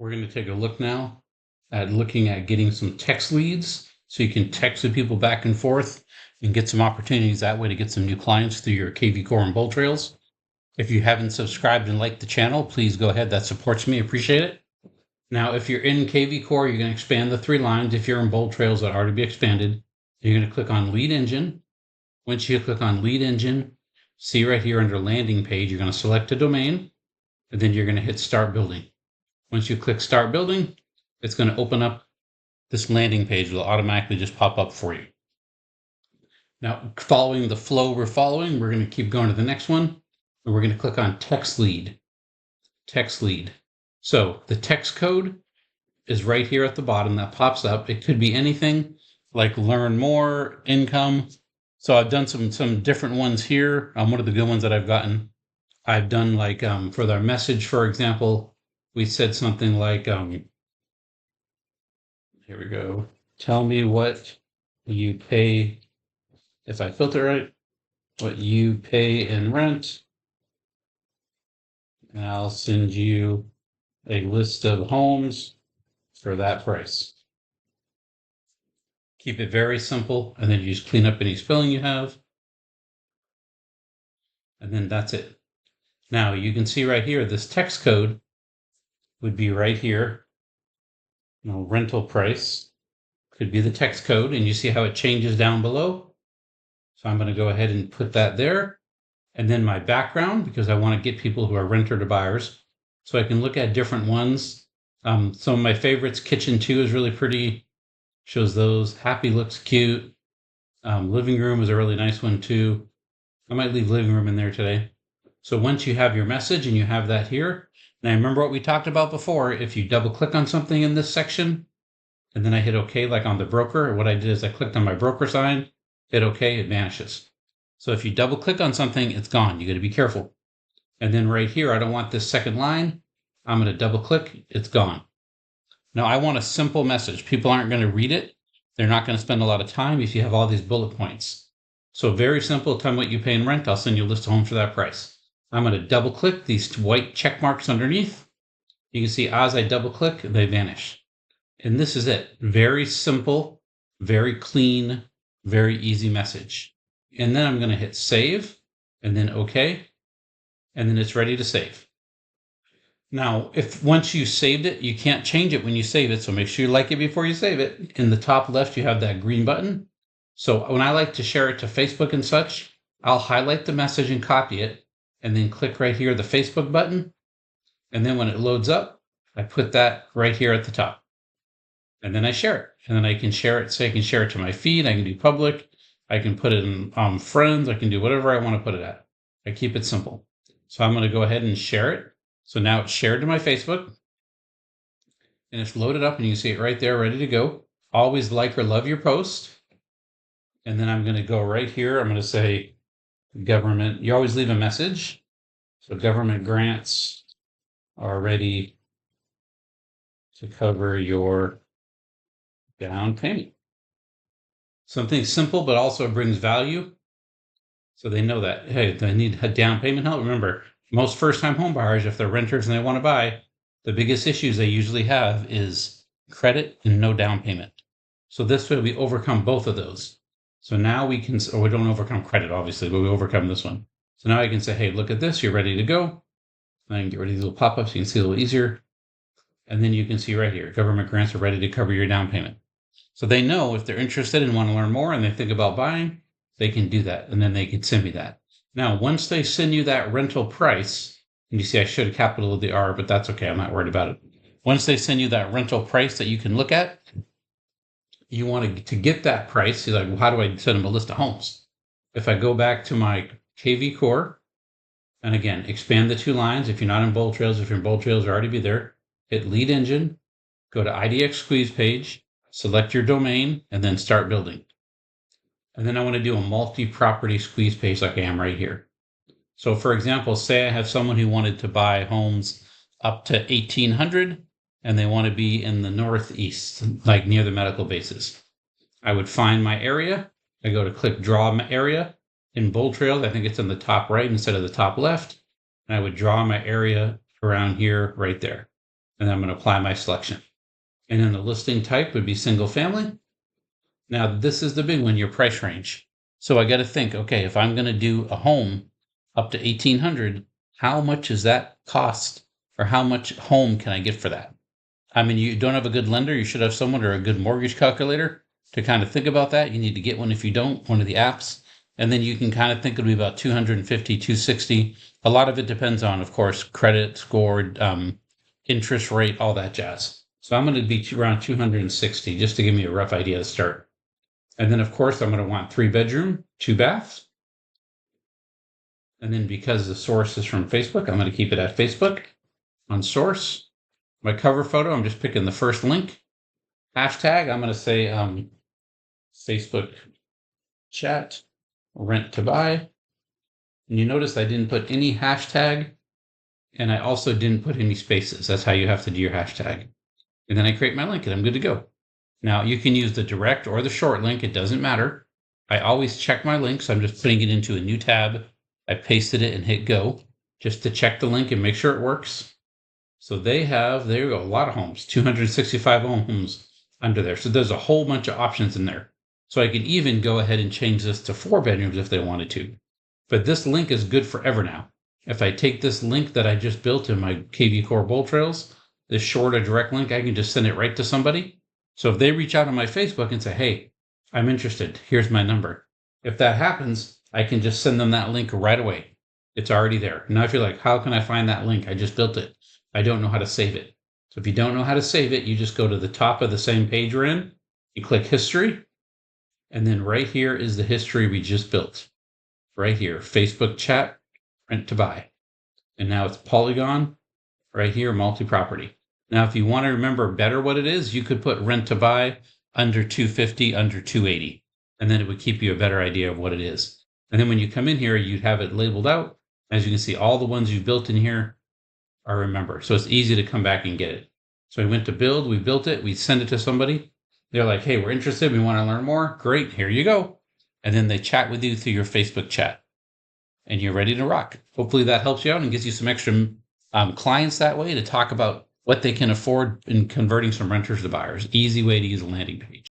We're going to take a look now at looking at getting some text leads so you can text with people back and forth and get some opportunities that way to get some new clients through your kvCORE and BoldTrails. If you haven't subscribed and liked the channel, please go ahead. That supports me. Appreciate it. Now, if you're in kvCORE, you're going to expand the 3 lines. If you're in BoldTrails, that already be expanded. You're going to click on Lead Engine. Once you click on Lead Engine, see right here under Landing Page, you're going to select a domain, and then you're going to hit Start Building. Once you click Start Building, it's going to open up this landing page. Will automatically just pop up for you. Now, following the flow we're following, we're going to keep going to the next one, and we're going to click on Text Lead. Text Lead. So the text code is right here at the bottom that pops up. It could be anything like learn more, income. So I've done some different ones here. One of the good ones that I've gotten, I've done like for their message, for example, we said something like, here we go. Tell me what you pay, if I filter right, what you pay in rent. And I'll send you a list of homes for that price. Keep it very simple, and then you just clean up any spelling you have. And then that's it. Now you can see right here, this text code would be right here. Rental price could be the text code, and you see how it changes down below. So I'm going to go ahead and put that there. And then my background, because I want to get people who are renter to buyers. So I can look at different ones. Some of my favorites, Kitchen 2 is really pretty. Shows those. Happy looks cute. Living room is a really nice one too. I might leave living room in there today. So once you have your message and you have that here, now remember what we talked about before. If you double click on something in this section, and then I hit OK, like on the broker, what I did is I clicked on my broker sign, hit OK, it vanishes. So if you double click on something, it's gone. You got to be careful. And then right here, I don't want this second line. I'm going to double click, it's gone. Now I want a simple message. People aren't going to read it. They're not going to spend a lot of time if you have all these bullet points. So very simple, tell me what you pay in rent. I'll send you a list of homes for that price. I'm going to double click these white check marks underneath. You can see as I double click, they vanish. And this is it. Very simple, very clean, very easy message. And then I'm going to hit save and then OK. And then it's ready to save. Now, if once you saved it, you can't change it when you save it. So make sure you like it before you save it. In the top left, you have that green button. So when I like to share it to Facebook and such, I'll highlight the message and copy it and then click right here, the Facebook button. And then when it loads up, I put that right here at the top. And then I share it. And then I can share it. So I can share it to my feed. I can do public. I can put it in friends. I can do whatever I want to put it at. I keep it simple. So I'm going to go ahead and share it. So now it's shared to my Facebook. And it's loaded up and you can see it right there, ready to go. Always like or love your post. And then I'm going to go right here. I'm going to say government. You always leave a message. So government grants are ready to cover your down payment. Something simple, but also brings value. So they know that, hey, they need a down payment help. Remember, most first-time home buyers, if they're renters and they want to buy, the biggest issues they usually have is credit and no down payment. So this way we overcome both of those. So now we can, or we don't overcome credit, obviously, but we overcome this one. So now I can say, hey, look at this. You're ready to go. And I can get rid of these little pop-ups. You can see a little easier. And then you can see right here, government grants are ready to cover your down payment. So they know if they're interested and want to learn more and they think about buying, they can do that. And then they can send me that. Now, once they send you that rental price, and you see I should have capitalized the R, but that's okay. I'm not worried about it. Once they send you that rental price that you can look at, you want to get that price. You're like, well, how do I send them a list of homes? If I go back to my kvCORE, and again, expand the 2 lines. If you're not in BoldTrails, if you're in BoldTrails, you'll already be there. Hit Lead Engine, go to IDX Squeeze page, select your domain, and then start building. And then I want to do a multi-property squeeze page like I am right here. So for example, say I have someone who wanted to buy homes up to 1,800 and they want to be in the Northeast, like near the medical bases. I would find my area. I go to click draw my area. In BoldTrails, I think it's in the top right instead of the top left. And I would draw my area around here, right there. and then I'm going to apply my selection. And then the listing type would be single family. Now, this is the big one, your price range. So I got to think, okay, if I'm going to do a home up to 1,800, how much does that cost, or how much home can I get for that? I mean, you don't have a good lender, you should have someone or a good mortgage calculator to kind of think about that. You need to get one if you don't, one of the apps. And then you can kind of think it'll be about 250, 260. A lot of it depends on, of course, credit score, interest rate, all that jazz. So I'm going to be around 260 just to give me a rough idea to start. And then, of course, I'm going to want 3-bedroom, 2 baths. And then because the source is from Facebook, I'm going to keep it at Facebook. On source, my cover photo, I'm just picking the first link. Hashtag, I'm going to say Facebook chat, rent to buy. And you notice I didn't put any hashtag, and I also didn't put any spaces. That's how you have to do your hashtag. And then I create my link and I'm good to go. Now you can use the direct or the short link. It doesn't matter. I always check my link. So I'm just putting it into a new tab. I pasted it and hit go just to check the link and make sure it works. So they have, there you go, a lot of homes, 265 homes under there. So there's a whole bunch of options in there. So I can even go ahead and change this to 4 bedrooms if they wanted to. But this link is good forever now. If I take this link that I just built in my kvCORE BoldTrails, this short or direct link, I can just send it right to somebody. So if they reach out on my Facebook and say, hey, I'm interested, here's my number. If that happens, I can just send them that link right away. It's already there. Now if you're like, how can I find that link? I just built it. I don't know how to save it. So if you don't know how to save it, you just go to the top of the same page we're in, you click history, and then right here is the history we just built. Right here, Facebook chat, rent to buy. And now it's Polygon, right here, multi-property. Now, if you want to remember better what it is, you could put rent to buy under 250, under 280, and then it would keep you a better idea of what it is. And then when you come in here, you'd have it labeled out. As you can see, all the ones you've built in here are remembered. So it's easy to come back and get it. So we went to build, we built it, we send it to somebody. They're like, hey, we're interested, we want to learn more. Great, here you go. And then they chat with you through your Facebook chat. And you're ready to rock. Hopefully that helps you out and gives you some extra clients that way to talk about what they can afford in converting some renters to buyers. Easy way to use a landing page.